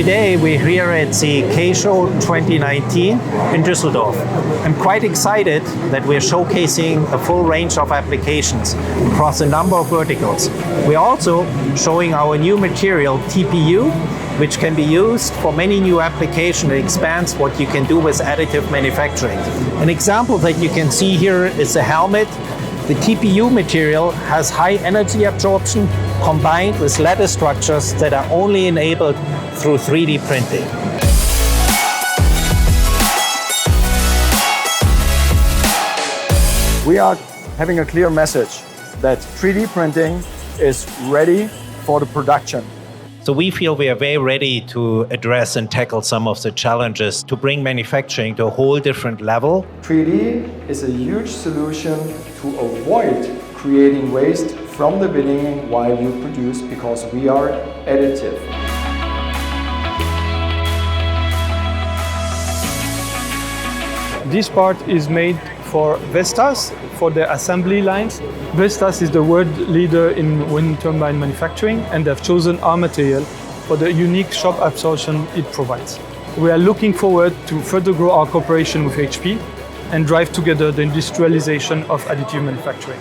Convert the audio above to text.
Today we're here at the K-Show 2019 in Düsseldorf. I'm quite excited that we're showcasing a full range of applications across a number of verticals. We're also showing our new material, TPU, which can be used for many new applications. It expands what you can do with additive manufacturing. An example that you can see here is a helmet. The TPU material has high energy absorption combined with lattice structures that are only enabled through 3D printing. We are having a clear message that 3D printing is ready for the production. So we feel we are very ready to address and tackle some of the challenges to bring manufacturing to a whole different level. 3D is a huge solution to avoid creating waste from the beginning while you produce, because we are additive. This part is made for Vestas, for the assembly lines. Vestas is the world leader in wind turbine manufacturing, and they've chosen our material for the unique shock absorption it provides. We are looking forward to further grow our cooperation with HP and drive together the industrialization of additive manufacturing.